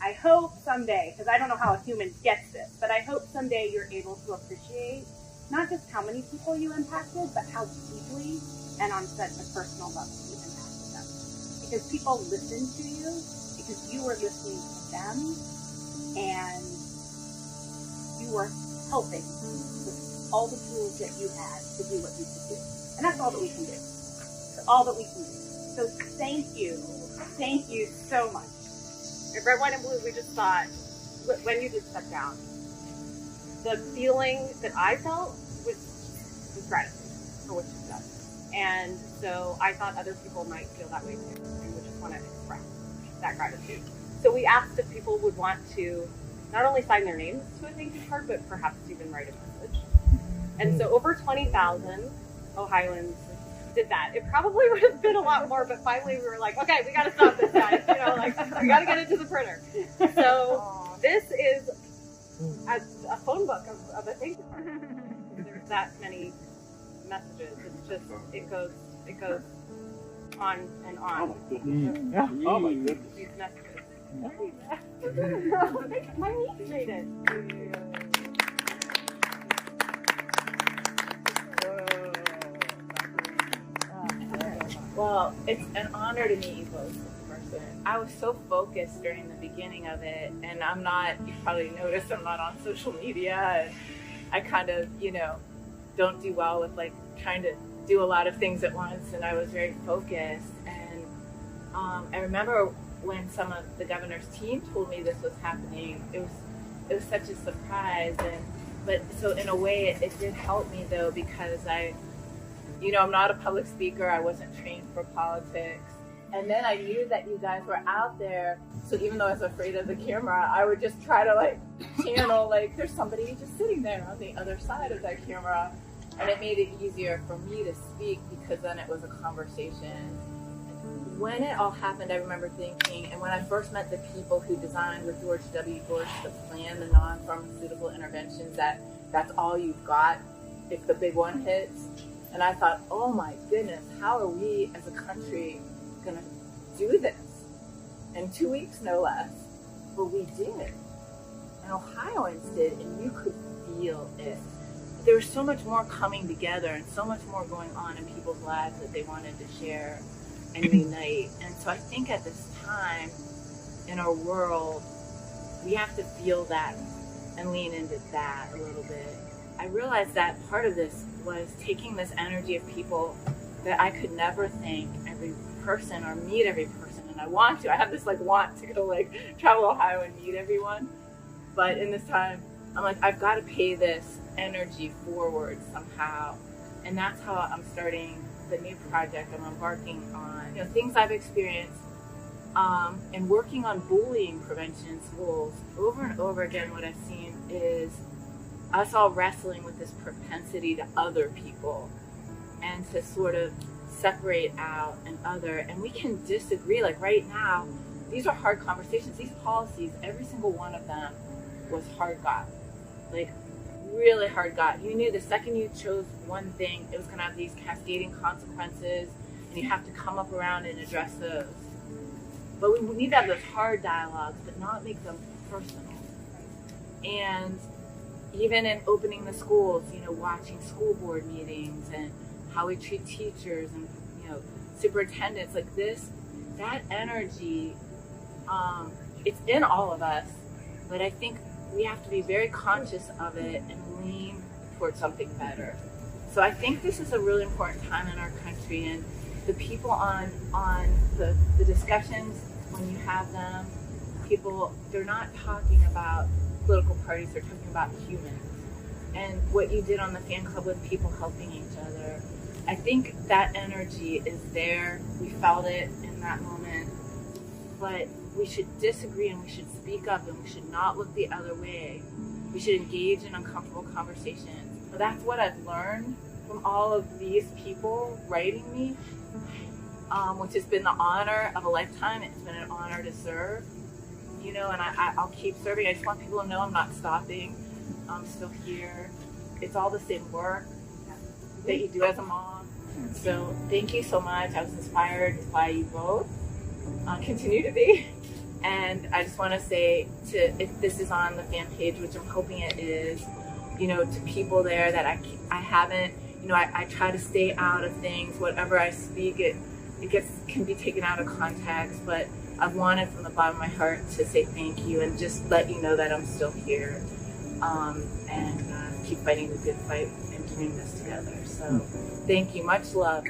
I hope someday, because I don't know how a human gets this, but I hope someday you're able to appreciate not just how many people you impacted, but how deeply and on such a personal level you impacted them. Because people listen to you, because you were listening to them, and you were helping with all the tools that you had to do what you could do. And that's all that we can do. That's all that we can do. So thank you. Thank you so much. At Red, White, and Blue, we just thought, when you did step down, the feeling that I felt was gratitude for what you've done. And so I thought other people might feel that way too, and would just want to express that gratitude. So we asked if people would want to not only sign their names to a thank you card, but perhaps even write a message. And so over 20,000 Ohioans did that. It probably would have been a lot more, but finally we were like, okay, we got to stop this, guys. You know, like, we got to get it to the printer. So this is a phone book of a thank you card. There's that many messages. It's just, it goes on and on. Oh my goodness. Yeah. Oh my goodness. These messages. My niece made it. Well, it's an honor to meet you both in person. I was so focused during the beginning of it, and I'm not, you probably noticed I'm not on social media, and I kind of, you know, don't do well with like trying to do a lot of things at once, and I was very focused. And I remember when some of the governor's team told me this was happening, it was such a surprise. But so in a way it did help me though, because you know, I'm not a public speaker. I wasn't trained for politics. And then I knew that you guys were out there. So even though I was afraid of the camera, I would just try to like channel, like there's somebody just sitting there on the other side of that camera. And it made it easier for me to speak because then it was a conversation. When it all happened, I remember thinking, and when I first met the people who designed with George W. Bush the plan, the non-pharmaceutical interventions, that's all you've got if the big one hits. And I thought, oh my goodness, how are we as a country going to do this? In 2 weeks, no less. But we did. And Ohioans did, and you could feel it. There was so much more coming together and so much more going on in people's lives that they wanted to share and unite. And so I think at this time in our world, we have to feel that and lean into that a little bit. I realized that part of this was taking this energy of people that I could never thank every person or meet every person, and I want to. I have this like want to go like travel Ohio and meet everyone, but in this time I'm like, I've got to pay this energy forward somehow, and that's how I'm starting the new project I'm embarking on. You know, things I've experienced and working on bullying prevention in schools. Over and over again, what I've seen is us all wrestling with this propensity to other people and to sort of separate out and other. And we can disagree. Like right now, these are hard conversations. These policies, every single one of them was hard got. Like really hard got. You knew the second you chose one thing, it was going to have these cascading consequences, and you have to come up around and address those. But we need to have those hard dialogues, but not make them personal. And even in opening the schools, you know, watching school board meetings and how we treat teachers and, you know, superintendents like this, that energy, it's in all of us, but I think we have to be very conscious of it and lean towards something better. So I think this is a really important time in our country, and the people on the discussions, when you have them, people, they're not talking about political parties, they're talking about humans. And what you did on the fan club with people helping each other, I think that energy is there. We felt it in that moment. But we should disagree and we should speak up and we should not look the other way. We should engage in uncomfortable conversations. But that's what I've learned from all of these people writing me, which has been the honor of a lifetime. It's been an honor to serve, you know, and I'll keep serving. I just want people to know I'm not stopping. I'm still here. It's all the same work that you do as a mom. So thank you so much. I was inspired by you both. Continue to be. And I just want to say, if this is on the fan page, which I'm hoping it is, you know, to people there that I haven't, you know, I try to stay out of things. Whatever I speak, it can be taken out of context, but I wanted from the bottom of my heart to say thank you and just let you know that I'm still here, and keep fighting the good fight and doing this together. So thank you, much love.